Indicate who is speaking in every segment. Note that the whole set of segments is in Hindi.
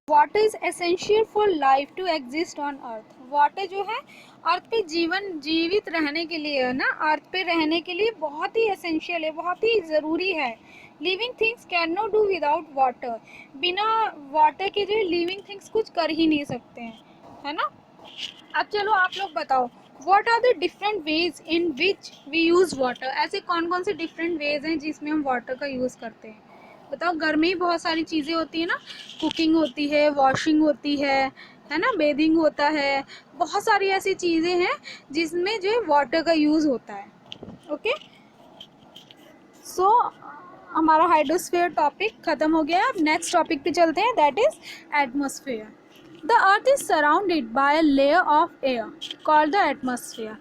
Speaker 1: Water is essential for life to exist on earth. Water जो है अर्थ पे जीवित रहने के लिए, है ना, अर्थ पे रहने के लिए बहुत ही एसेंशियल है, बहुत ही ज़रूरी है। Living things can not do without water. बिना वाटर के जो लिविंग थिंग्स कुछ कर ही नहीं सकते हैं, है ना। अब चलो आप लोग बताओ, what are the different ways in which we use water. ऐसे कौन कौन से डिफरेंट वेज हैं जिसमें हम वाटर का यूज़ करते हैं। बताओ, घर में ही बहुत सारी चीज़ें होती है ना, कुकिंग होती है, वॉशिंग होती है ना, बेदिंग होता है, बहुत सारी ऐसी चीज़ें हैं जिसमें जो है वाटर का यूज़ होता है। ओके, सो हमारा हाइड्रोस्फीयर टॉपिक ख़त्म हो गया। अब नेक्स्ट टॉपिक पे चलते हैं, that is atmosphere. The earth is surrounded by a layer of air called the atmosphere.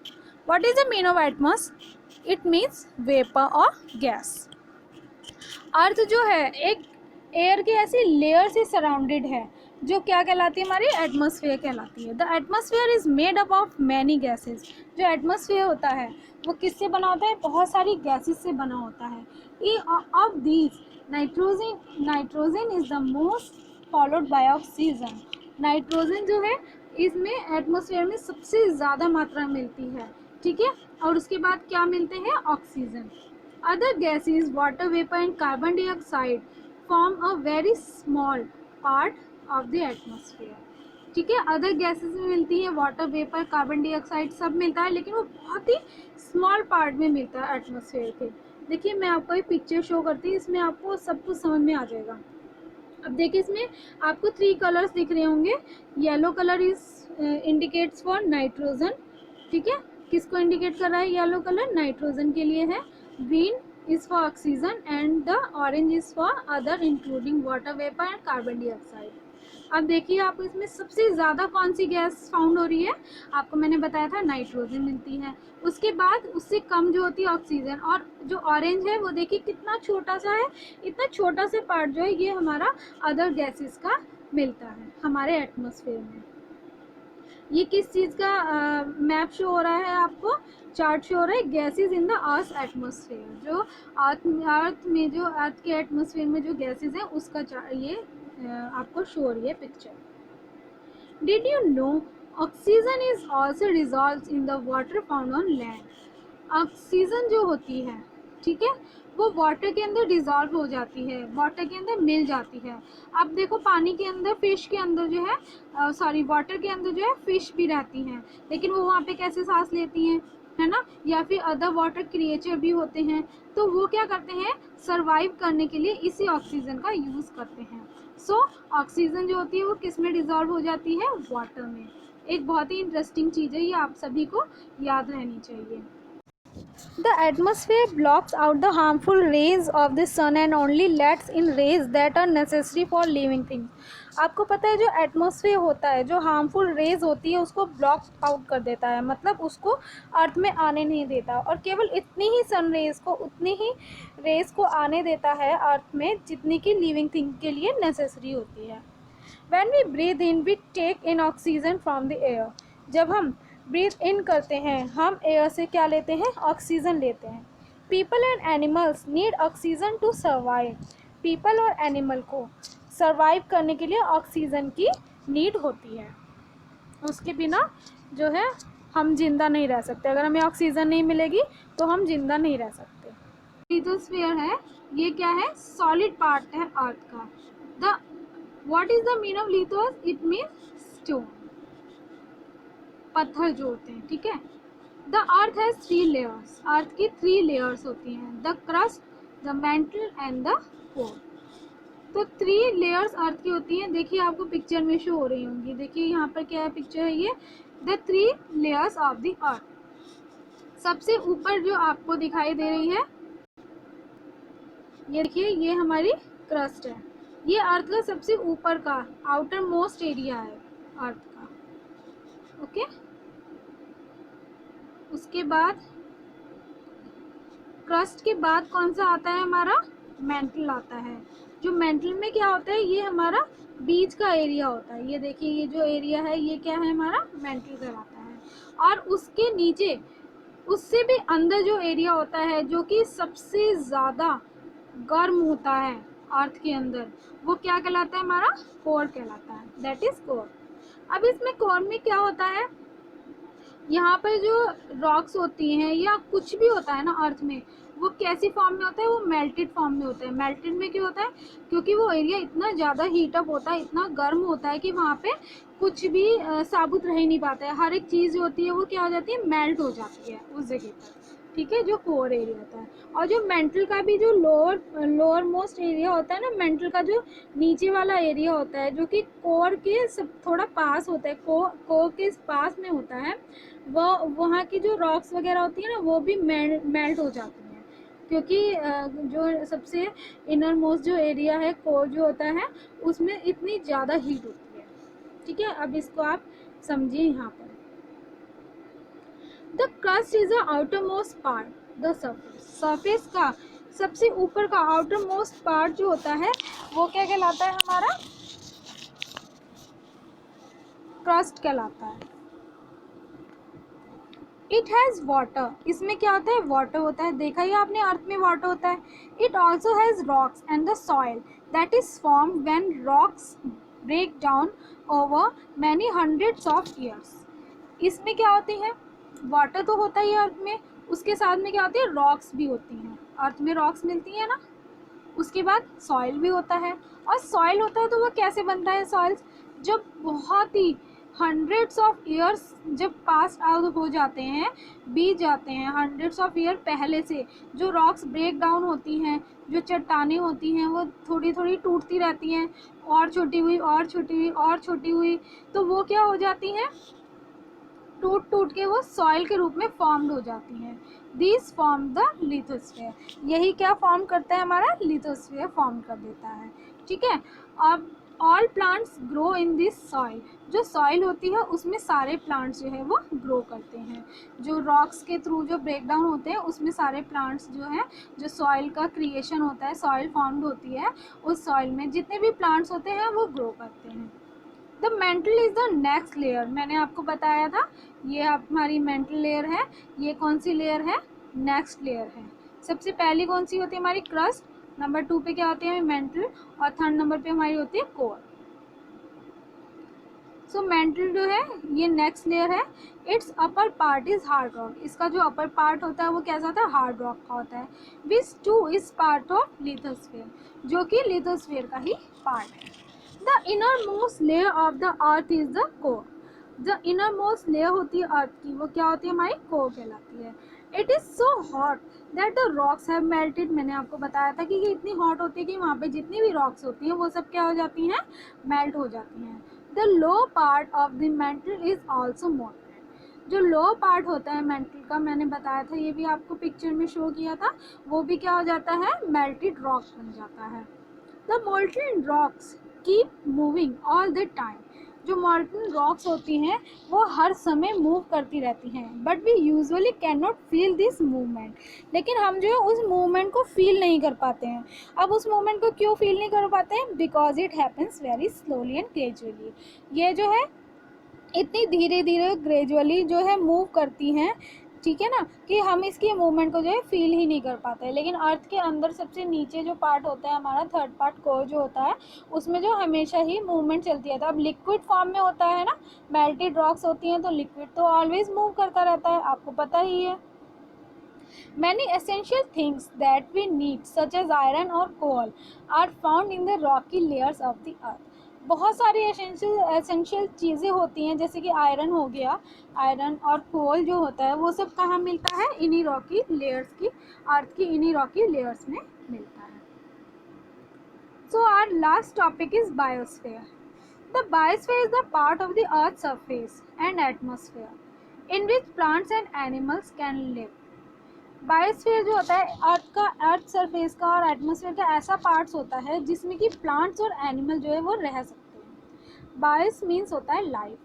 Speaker 1: What is the meaning of atmosphere? It means vapor or gas. अर्थ जो है एक एयर की ऐसी लेयर से सराउंडेड है जो क्या कहलाती है, हमारी एटमॉस्फेयर कहलाती है। The atmosphere is made up of many gases. जो एटमॉस्फेयर होता है वो किससे बना होता है, बहुत सारी गैसेस से बना होता है। Of these nitrogen is the most followed by oxygen. Nitrogen जो है इसमें एटमॉस्फेयर में सबसे ज़्यादा मात्रा मिलती है, ठीक है। और उसके बाद क्या मिलते हैं, oxygen. Other gases, water vapor and carbon dioxide form a very small part of the atmosphere. ठीक है, अदर गैसेस में मिलती है, वाटर वेपर, कार्बन डाइऑक्साइड सब मिलता है, लेकिन वो बहुत ही स्मॉल पार्ट में मिलता है एटमॉस्फेयर के। देखिए मैं आपको एक पिक्चर शो करती हूँ, इसमें आपको सब कुछ समझ में आ जाएगा। अब देखिए इसमें आपको 3 कलर्स दिख रहे होंगे। Yellow colour is indicates for nitrogen, ठीक है। किसको इंडिकेट कर रहा है येलो कलर, नाइट्रोजन के लिए है। Green is for oxygen and the orange is for other including water vapour and carbon dioxide. अब देखिए आप इसमें सबसे ज़्यादा कौन सी गैस फाउंड हो रही है, आपको मैंने बताया था नाइट्रोजन मिलती है। उसके बाद उससे कम जो होती है ऑक्सीजन, और जो ऑरेंज है वो देखिए कितना छोटा सा है। इतना छोटा सा पार्ट जो है ये हमारा अदर गैसेस का मिलता है हमारे एटमॉस्फेयर में। ये किस चीज़ का मैप शो हो रहा है आपको, चार्ट शो हो रहा है, gases in the earth atmosphere. जो अर्थ में जो अर्थ के एटमॉस्फेयर में जो गैसेस हैं उसका ये आपको शो हो रही है picture. Did you know oxygen is also dissolve in the water found on land. Oxygen जो होती है, ठीक है, वो वाटर के अंदर डिजॉल्व हो जाती है, वाटर के अंदर मिल जाती है। अब देखो पानी के अंदर, फिश के अंदर जो है, सॉरी वाटर के अंदर जो है फिश भी रहती हैं, लेकिन वो वहाँ पे कैसे सांस लेती हैं, है ना। या फिर अदर वाटर क्रिएचर भी होते हैं, तो वो क्या करते हैं, सरवाइव करने के लिए इसी ऑक्सीजन का यूज़ करते हैं। सो ऑक्सीजन जो होती है वो किस में डिजॉल्व हो जाती है, वाटर में। एक बहुत ही इंटरेस्टिंग चीज़ है, ये आप सभी को याद रहनी चाहिए। The atmosphere blocks out the harmful rays of the sun and only lets in rays that are necessary for living things. आपको पता है जो एटमॉस्फेयर होता है, जो हार्मफुल रेज होती है उसको ब्लॉक आउट कर देता है, मतलब उसको अर्थ में आने नहीं देता, और केवल इतनी ही सन रेज को, उतनी ही रेज को आने देता है अर्थ में जितनी की लिविंग थिंग के लिए नेसेसरी होती है। When we breathe in, we take in oxygen from the air. जब हम ब्रीथ इन करते हैं हम एयर से क्या लेते हैं, ऑक्सीजन लेते हैं। People and animals need oxygen to survive. People और एनिमल को सर्वाइव करने के लिए ऑक्सीजन की नीड होती है, उसके बिना जो है हम जिंदा नहीं रह सकते। अगर हमें ऑक्सीजन नहीं मिलेगी तो हम जिंदा नहीं रह सकते। लिथोस्फीयर है, ये क्या है, सॉलिड पार्ट है अर्थ का। The what is the mean of lithos, it means stone, पत्थर जो होते हैं, ठीक है। The earth has 3 layers. Earth की 3 लेयर्स होती हैं, the crust, the mantle and the core. तो 3 लेयर्स अर्थ की होती हैं। देखिए आपको पिक्चर में शो हो रही होंगी, देखिए यहाँ पर क्या है, पिक्चर है ये, द 3 लेयर्स ऑफ द अर्थ। सबसे ऊपर जो आपको दिखाई दे रही है ये देखिए, ये हमारी क्रस्ट है, ये अर्थ का सबसे ऊपर का आउटर मोस्ट एरिया है अर्थ का, ओके। उसके बाद क्रस्ट के बाद कौन सा आता है हमारा, मेंटल आता है। जो मेंटल में क्या होता है, ये हमारा बीच का एरिया होता है। ये देखिए ये जो एरिया है ये क्या है, हमारा मेंटल कहलाता है। और उसके नीचे उससे भी अंदर जो एरिया होता है जो कि सबसे ज़्यादा गर्म होता है अर्थ के अंदर, वो क्या कहलाता है हमारा, कोर कहलाता है, दैट इज कोर। अब इसमें कोर में क्या होता है, यहाँ पर जो रॉक्स होती हैं या कुछ भी होता है ना अर्थ में, वो कैसी फॉर्म में होता है, वो मेल्टेड फॉर्म में होता है। मेल्टेड में क्यों होता है, क्योंकि वो एरिया इतना ज़्यादा हीट अप होता है, इतना गर्म होता है कि वहाँ पे कुछ भी साबुत रह ही नहीं पाता है, हर एक चीज़ जो होती है वो क्या हो जाती है, मेल्ट हो जाती है उस जगह पर, ठीक है, जो कोर एरिया होता है। और जो मेंटल का भी जो लोअर मोस्ट एरिया होता है ना, मेंटल का जो नीचे वाला एरिया होता है, जो कि कोर के सब थोड़ा पास होता है, कोर के पास में होता है, वो वहाँ की जो रॉक्स वगैरह होती है ना, वो भी मेल्ट हो जाती हैं, क्योंकि जो सबसे इनर मोस्ट जो एरिया है, कोर जो होता है, उसमें इतनी ज़्यादा हीट होती है, ठीक है। अब इसको आप समझिए यहाँ पर, the crust is the outer most part, the surface, surface का सबसे ऊपर का आउटर मोस्ट पार्ट जो होता है, वो क्या कहलाता है हमारा, क्रस्ट कहलाता है। इट हैज़ वाटर, इसमें क्या होता है, वाटर होता है, देखा ही आपने अर्थ में वाटर होता है। It also has rocks and the soil that is form when rocks break down over many hundreds of years. इसमें क्या होती है, वाटर तो होता ही है अर्थ में, उसके साथ में क्या होती है, रॉक्स भी होती हैं, अर्थ में रॉक्स मिलती है ना, उसके बाद सॉइल भी होता है। और सॉइल होता है तो वो कैसे बनता है, सॉइल्स जब बहुत ही हंड्रेड्स ऑफ ईयर्स जब पास आउट हो जाते हैं, बीत जाते हैं हंड्रेड्स ऑफ ईयर पहले से, जो रॉक्स ब्रेक डाउन होती हैं, जो चट्टानें होती हैं, वो थोड़ी थोड़ी टूटती रहती हैं, और छोटी हुई और छोटी हुई और छोटी हुई, तो वो क्या हो जाती हैं, टूट टूट के वो सॉइल के रूप में फॉर्म्ड हो जाती हैं। दिस फॉर्म द लिथोस्फीयर, यही क्या फॉर्म करता है, हमारा लिथोस्फीयर फॉर्म कर देता है, ठीक है। अब all plants grow in this soil, जो सॉइल होती है उसमें सारे प्लांट्स जो है वो ग्रो करते हैं, जो रॉक्स के थ्रू जो ब्रेक डाउन होते हैं उसमें सारे प्लांट्स जो हैं, जो सॉइल का क्रिएशन होता है, सॉइल फॉर्म्ड होती है, उस सॉइल में जितने भी प्लांट्स होते हैं वो ग्रो करते हैं। The mental is the next layer, मैंने आपको बताया था, ये हमारी मेंटल लेयर है, ये कौन सी लेयर है, नेक्स्ट लेयर है। सबसे पहली कौन सी होती है, हमारी क्रस्ट, नंबर 2 पे क्या होती है, मेंटल, और थर्ड नंबर पे हमारी होती है कोर। सो मेंटल जो है ये नेक्स्ट लेयर है। It's upper part is hard rock, इसका जो अपर पार्ट होता है वो कैसा होता है, हार्ड रॉक का होता है। Which too is part of lithosphere, जो कि लिथोस्फीयर का ही पार्ट है। The inner most layer of the earth is the core, जो इनर मोस्ट लेयर होती है अर्थ की, वो क्या होती है, हमारी कोर कहलाती है। It is so hot that the rocks have melted, मैंने आपको बताया था कि ये इतनी हॉट होती है कि वहाँ पे जितनी भी रॉक्स होती हैं वो सब क्या हो जाती हैं, मेल्ट हो जाती हैं। The low part of the mental is also molted, जो लो पार्ट होता है मेंटल का, मैंने बताया था, ये भी आपको पिक्चर में शो किया था, वो भी क्या हो जाता है, मेल्टेड रॉक बन जाता है। The molten rocks keep moving all the time, जो मोल्टेन रॉक्स होती हैं वो हर समय मूव करती रहती हैं, but we usually can not feel this movement, लेकिन हम जो है उस मूवमेंट को फील नहीं कर पाते हैं। अब उस मूवमेंट को क्यों फील नहीं कर पाते हैं, because it happens very slowly and gradually, ये जो है इतनी धीरे धीरे ग्रेजुअली जो है मूव करती हैं, ठीक है ना, कि हम इसकी मूवमेंट को जो है फील ही नहीं कर पाते हैं। लेकिन अर्थ के अंदर सबसे नीचे जो पार्ट होता है हमारा, थर्ड पार्ट कोर जो होता है, उसमें जो हमेशा ही मूवमेंट चलती है। तो अब लिक्विड फॉर्म में होता है ना, मेल्टेड रॉक्स होती हैं, तो लिक्विड तो ऑलवेज मूव करता रहता है, आपको पता ही है। Many essential things that we need, such as iron or coal, are found in the rocky layers of the earth. बहुत सारी एसेंशियल चीज़ें होती हैं, जैसे कि आयरन हो गया, आयरन और कोल जो होता है वो सब कहाँ मिलता है, इन्हीं रॉकी लेयर्स की, अर्थ की इन्हीं रॉकी लेयर्स में मिलता है। So our last topic is biosphere. The biosphere is the part of the earth surface and atmosphere in which plants and animals can live. Biosphere जो होता है अर्थ का, अर्थ सरफेस का और एटमॉस्फेयर का ऐसा पार्ट्स होता है जिसमें कि प्लांट्स और एनिमल जो है वो रह सकते हैं। बायोस मीन्स होता है life,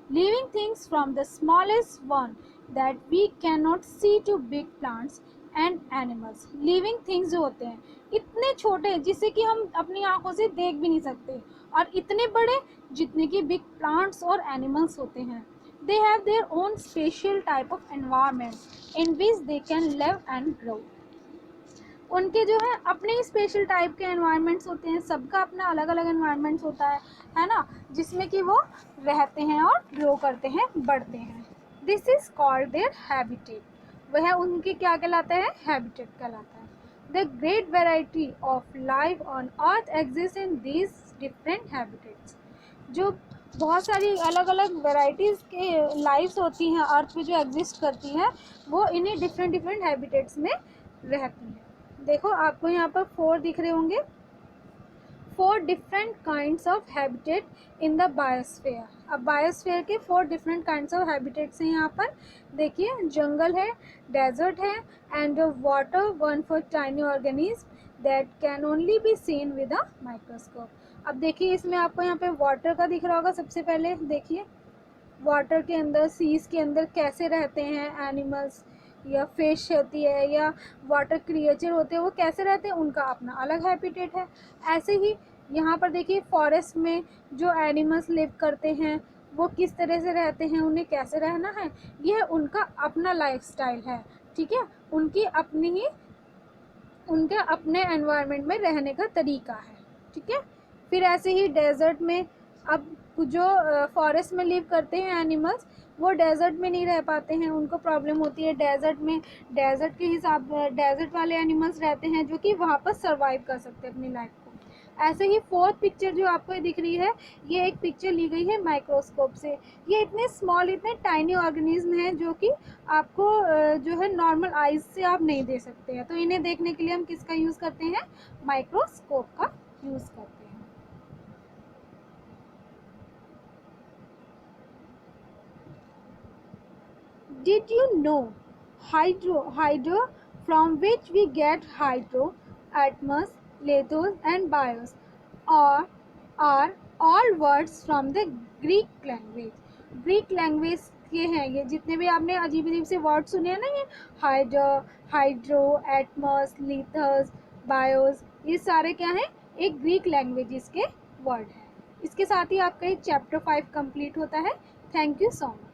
Speaker 1: living things from the smallest one that we can not see to big plants and animals. Living things जो होते हैं इतने छोटे जिसे कि हम अपनी आंखों से देख भी नहीं सकते, और इतने बड़े जितने कि बिग प्लांट्स और एनिमल्स होते हैं। They have their own special type of environment in which they can live and grow. उनके जो है अपने स्पेशल टाइप के एनवायरनमेंट्स होते हैं, सबका अपना अलग अलग एनवायरनमेंट्स होता है ना, जिसमें कि वो रहते हैं और ग्रो करते हैं, बढ़ते हैं। This is called their habitat, वह उनकी क्या कहलाता है, हैबिटेट कहलाता है। The great variety of life on earth exist in these different habitats, जो बहुत सारी अलग अलग वेराइटीज़ के लाइफ्स होती हैं अर्थ पे जो एग्जिस्ट करती हैं, वो इन्हीं डिफरेंट डिफरेंट हैबिटेट्स में रहती हैं। देखो आपको यहाँ पर 4 दिख रहे होंगे, 4 different kinds of habitat in the biosphere. अब बायोस्फीयर के 4 डिफरेंट काइंड्स ऑफ हैबिटेट्स हैं यहाँ पर। देखिए जंगल है, डेजर्ट है, and water one for tiny organism that can only be seen with a microscope. अब देखिए इसमें आपको यहाँ पे वाटर का दिख रहा होगा। सबसे पहले देखिए वाटर के अंदर, सीज के अंदर कैसे रहते हैं एनिमल्स या फिश होती है या वाटर क्रिएचर होते हैं, वो कैसे रहते हैं, उनका अपना अलग हैबिटेट है। ऐसे ही यहाँ पर देखिए फॉरेस्ट में जो एनिमल्स लिव करते हैं वो किस तरह से रहते हैं, उन्हें कैसे रहना है, यह उनका अपना लाइफस्टाइल है। ठीक है, उनकी अपनी ही, उनके अपने एनवायरनमेंट में रहने का तरीका है। ठीक है, फिर ऐसे ही डेजर्ट में, अब जो फॉरेस्ट में लिव करते हैं एनिमल्स, वो डेजर्ट में नहीं रह पाते हैं, उनको प्रॉब्लम होती है डेजर्ट में। डेजर्ट के हिसाब, डेजर्ट वाले एनिमल्स रहते हैं जो कि वहाँ पर सर्वाइव कर सकते हैं अपनी लाइफ को। ऐसे ही 4th पिक्चर जो आपको दिख रही है, ये एक पिक्चर ली गई है माइक्रोस्कोप से। ये इतने स्मॉल, इतने टाइनी ऑर्गेनिज्म हैं जो कि आपको जो है नॉर्मल आइज से आप नहीं दे सकते हैं, तो इन्हें देखने के लिए हम किसका यूज़ करते हैं, माइक्रोस्कोप का यूज़ करते हैं। Did you know hydro from which we get hydro, atmos, lithos and bios are all words from the Greek language. Greek language के हैं ये, जितने भी आपने अजीब अजीब से वर्ड सुने हैं ना, ये हाइड्रो, एटमॉस, लीथस, बायोस, ये सारे क्या हैं, एक ग्रीक लैंग्वेजेस के वर्ड हैं। इसके साथ ही आपका ये चैप्टर 5 कंप्लीट होता है। Thank you so much.